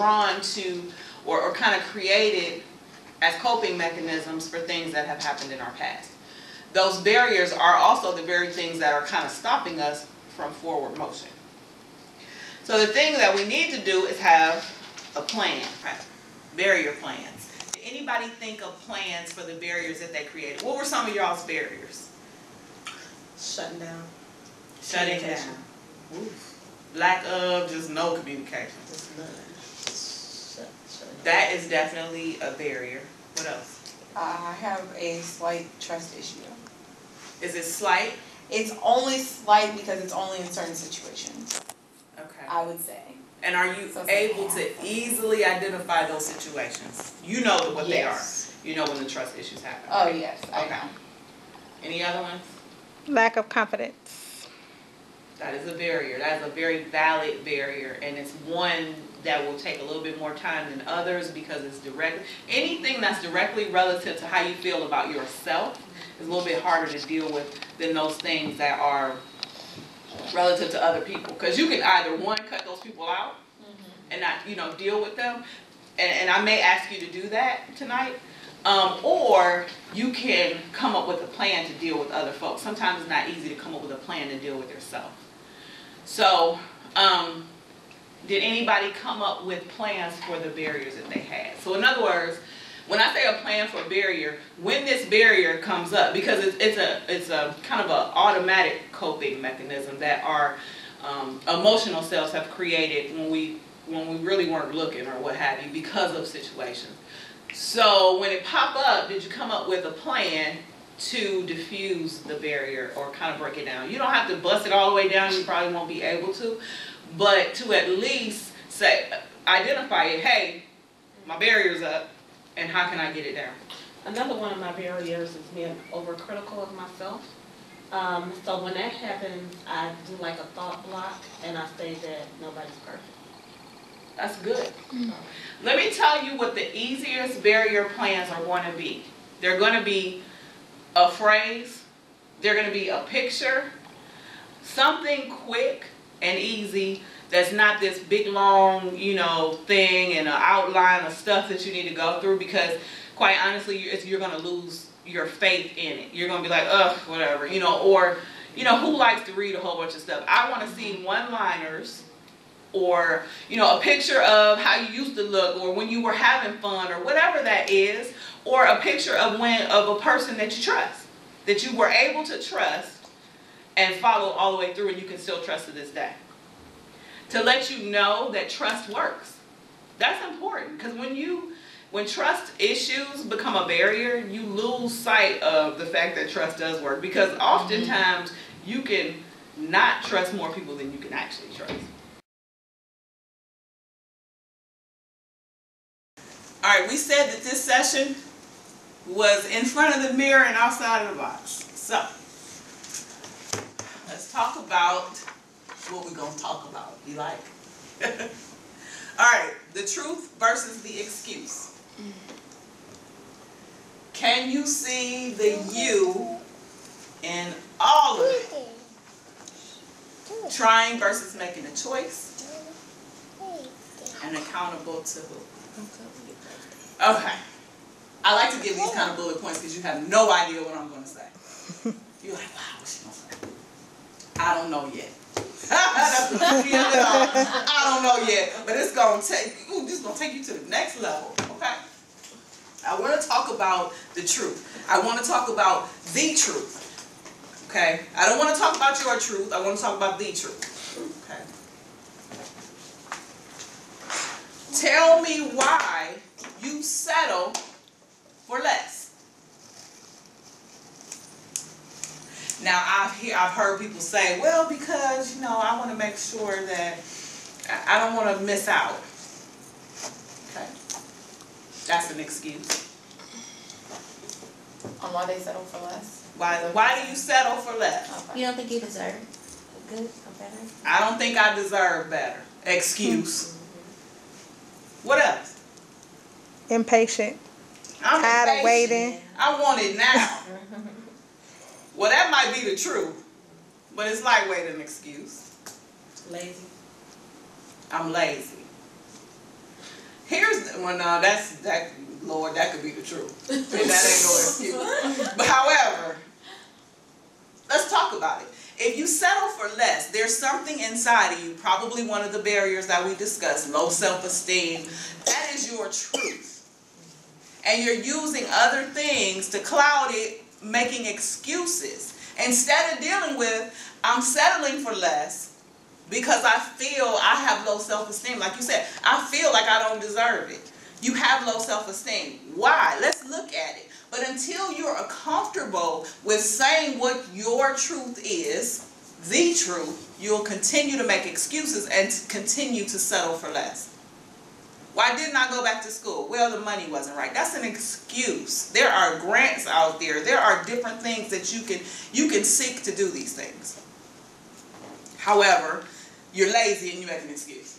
drawn to or kind of created as coping mechanisms for things that have happened in our past. Those barriers are also the very things that are kind of stopping us from forward motion. So the thing that we need to do is have a plan, right? Barrier plans. Did anybody think of plans for the barriers that they created? What were some of y'all's barriers? Shutting down. Shutting down. Oof. Lack of, just no communication. Just none. That is definitely a barrier. What else? I have a slight trust issue. Is it slight? It's only slight because it's only in certain situations. Okay. I would say. And are you able to easily identify those situations? You know what they are. You know when the trust issues happen. Oh, yes. I know. Any other ones? Lack of confidence. That is a barrier. That is a very valid barrier. And it's one that will take a little bit more time than others because it's direct. Anything that's directly relative to how you feel about yourself is a little bit harder to deal with than those things that are relative to other people, because you can either one, cut those people out and not deal with them, and I may ask you to do that tonight, or you can come up with a plan to deal with other folks. Sometimes it's not easy to come up with a plan to deal with yourself. So did anybody come up with plans for the barriers that they had? So in other words, when I say a plan for a barrier, when this barrier comes up, because it's a kind of an automatic coping mechanism that our emotional selves have created when we really weren't looking or what have you because of situations. So when it popped up, did you come up with a plan to diffuse the barrier or kind of break it down? You don't have to bust it all the way down. You probably won't be able to, but to at least say, identify it. Hey, my barrier's up. And how can I get it down? Another one of my barriers is being overcritical of myself. So when that happens, I do like a thought block, and I say that nobody's perfect. That's good. Let me tell you what the easiest barrier plans are going to be. They're going to be a phrase. They're going to be a picture. Something quick and easy. That's not this big long, thing and an outline of stuff that you need to go through, because quite honestly, you're going to lose your faith in it. You're going to be like, ugh, whatever, or, who likes to read a whole bunch of stuff? I want to see one-liners or, a picture of how you used to look or when you were having fun or whatever that is, or a picture of a person that you trust, that you were able to trust and follow all the way through, and you can still trust to this day. To let you know that trust works. That's important, because when trust issues become a barrier, you lose sight of the fact that trust does work, because oftentimes you can not trust more people than you can actually trust. All right, we said that this session was in front of the mirror and outside of the box. So let's talk about what we're going to talk about. You like? All right, the truth versus the excuse. Can you see the you in all of it? Trying versus making a choice. And accountable to who? Okay. I like to give these kind of bullet points because you have no idea what I'm going to say. You're like, wow, what's she going to say? I don't know yet. That's the beauty of it all. I don't know yet, but it's gonna take you to the next level. Okay. I want to talk about the truth. I want to talk about the truth. Okay. I don't want to talk about your truth. I want to talk about the truth. Okay. Tell me why you settle for less. Now, I've heard people say, well, because, I want to make sure that I don't want to miss out. Okay. That's an excuse. On why they settle for less? Why do you settle for less? Okay. You don't think you deserve good or better? I don't think I deserve better. Excuse. What else? Impatient. I'm tired impatient. Of waiting. I want it now. Well, that might be the truth, but it's lightweight an excuse. Lazy. I'm lazy. Well, no, that. Lord, that could be the truth. And that ain't no excuse. But however, let's talk about it. If you settle for less, there's something inside of you, probably one of the barriers that we discussed, low self-esteem. That is your truth. And you're using other things to cloud it, making excuses. Instead of dealing with, I'm settling for less because I feel I have low self-esteem. Like you said, I feel like I don't deserve it. You have low self-esteem. Why? Let's look at it. But until you're comfortable with saying what your truth is, the truth, you'll continue to make excuses and continue to settle for less. Why didn't I go back to school? Well, the money wasn't right. That's an excuse. There are grants out there. There are different things that you can seek to do these things. However, you're lazy and you make an excuse.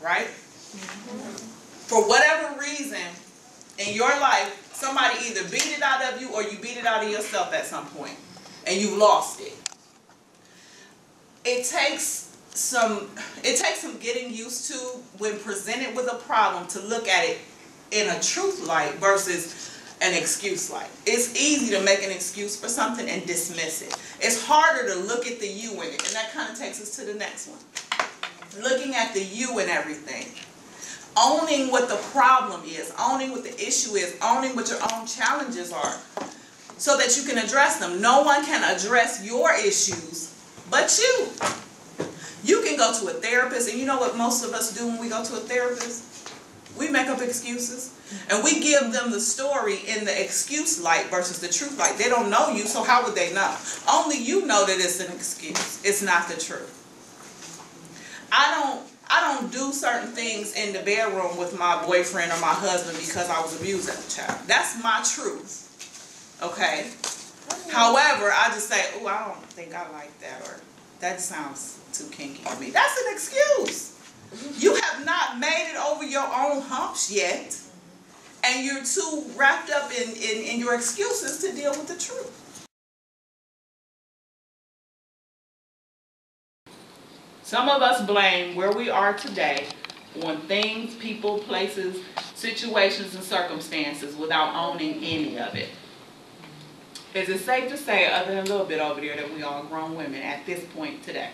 Right? For whatever reason in your life, somebody either beat it out of you or you beat it out of yourself at some point and you lost it. It takes some getting used to, when presented with a problem, to look at it in a truth light versus an excuse light. It's easy to make an excuse for something and dismiss it. It's harder to look at the you in it, and that kind of takes us to the next one. Looking at the you in everything. Owning what the problem is, owning what the issue is, owning what your own challenges are, so that you can address them. No one can address your issues but you. You can go to a therapist, and you know what most of us do when we go to a therapist? We make up excuses, and we give them the story in the excuse light versus the truth light. They don't know you, so how would they know? Only you know that it's an excuse. It's not the truth. I don't do certain things in the bedroom with my boyfriend or my husband because I was abused as a child. That's my truth. Okay? However, I just say, oh, I don't think I like that, or that sounds too kinky to me. That's an excuse. You have not made it over your own humps yet, and you're too wrapped up in your excuses to deal with the truth. Some of us blame where we are today on things, people, places, situations, and circumstances without owning any of it. Is it safe to say, other than a little bit over there, that we are grown women at this point today?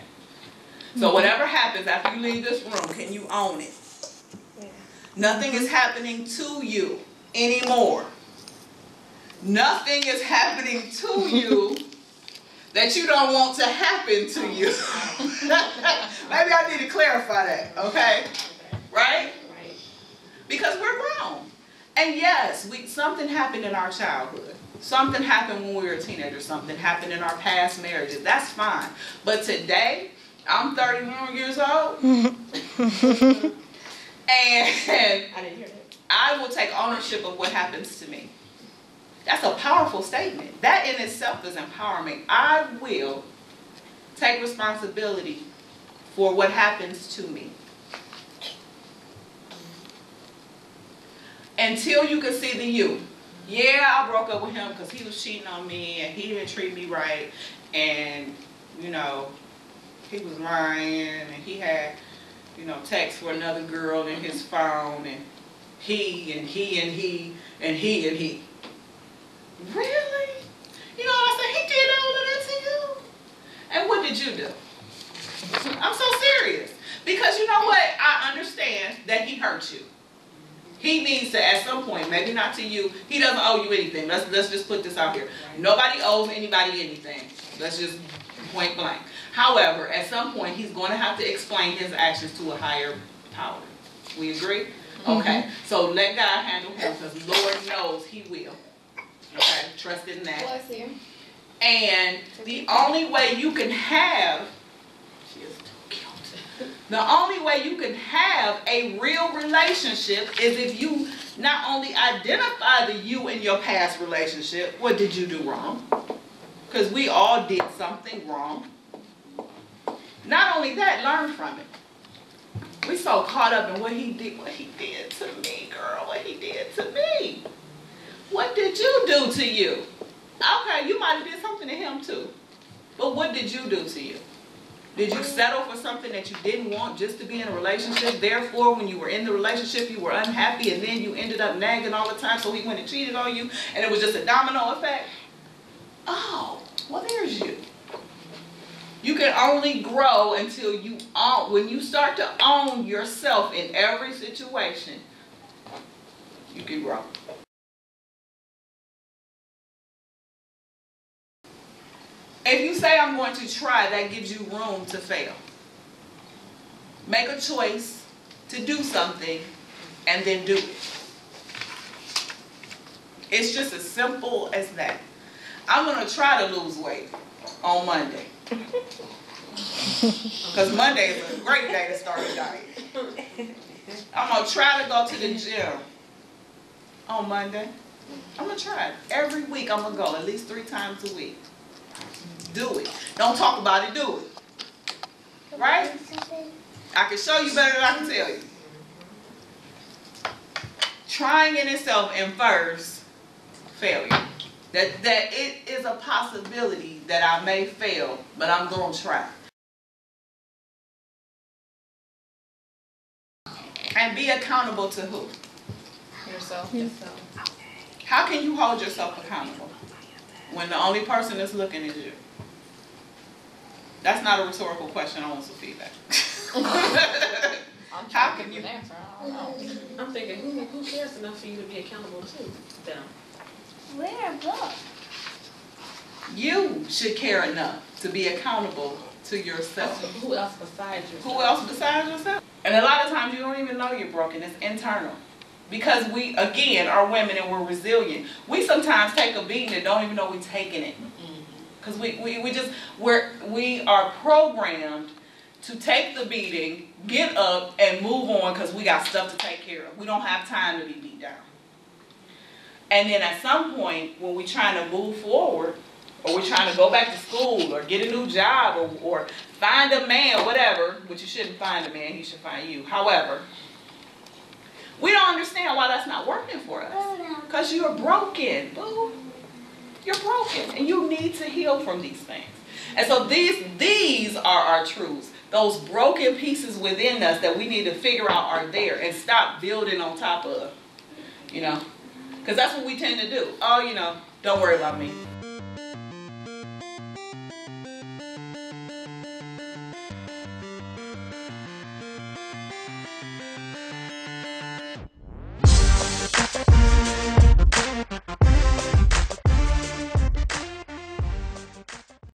So whatever happens after you leave this room, can you own it? Yeah. Nothing is happening to you anymore. Nothing is happening to you that you don't want to happen to you. Maybe I need to clarify that, okay? Right? Because we're grown. And yes, something happened in our childhood. Something happened when we were teenagers. Something happened in our past marriages. That's fine. But today, I'm 31 years old. And I didn't hear that. I will take ownership of what happens to me. That's a powerful statement. That in itself is empowering. I will take responsibility for what happens to me. Until you can see the you. Yeah, I broke up with him because he was cheating on me and he didn't treat me right. And, you know, he was lying and he had, you know, texts for another girl in his phone, and he. Really? You know what I said? He did all of that to you? And what did you do? I'm so serious. Because you know what? I understand that he hurt you. He needs to, at some point, maybe not to you, he doesn't owe you anything. Let's just put this out here. Nobody owes anybody anything. Let's just point blank. However, at some point, he's going to have to explain his actions to a higher power. We agree? Okay. So let God handle him, because Lord knows he will. Okay, trust in that. Bless you. And the only way you can have, she is too cute. The only way you can have a real relationship is if you not only identify the you in your past relationship, what did you do wrong? Because we all did something wrong. Not only that, learn from it. We so caught up in what he did to me, girl, what he did to me. What did you do to you? Okay, you might have did something to him too. But what did you do to you? Did you settle for something that you didn't want just to be in a relationship? Therefore, when you were in the relationship, you were unhappy, and then you ended up nagging all the time, so he went and cheated on you, and it was just a domino effect? Oh, well, there's you. You can only grow until you own. When you start to own yourself in every situation, you can grow. If you say, I'm going to try, that gives you room to fail. Make a choice to do something and then do it. It's just as simple as that. I'm going to try to lose weight on Monday. Because Monday is a great day to start a diet. I'm going to try to go to the gym on Monday. I'm going to try it. Every week I'm going to go at least 3 times a week. Do it. Don't talk about it, do it. Right? I can show you better than I can tell you. Trying in itself and first, failure. That it is a possibility that I may fail, but I'm going to try. And be accountable to who? Yourself. How can you hold yourself accountable when the only person that's looking is you? That's not a rhetorical question. I want some feedback. How can you? I'm thinking, who cares enough for you to be accountable to them? Where book? You should care enough to be accountable to yourself. Who else besides yourself? Who else besides yourself? And a lot of times you don't even know you're broken. It's internal. Because we, again, are women and we're resilient. We sometimes take a beating and don't even know we're taking it. Because we are programmed to take the beating, get up, and move on because we got stuff to take care of. We don't have time to be beat down. And then at some point, when we're trying to move forward, or we're trying to go back to school, or get a new job, or find a man, whatever, which you shouldn't find a man, he should find you. However, we don't understand why that's not working for us. Because you're broken, boo. You're broken, and you need to heal from these things. And so these are our truths. Those broken pieces within us that we need to figure out are there and stop building on top of, Because that's what we tend to do. Oh, don't worry about me.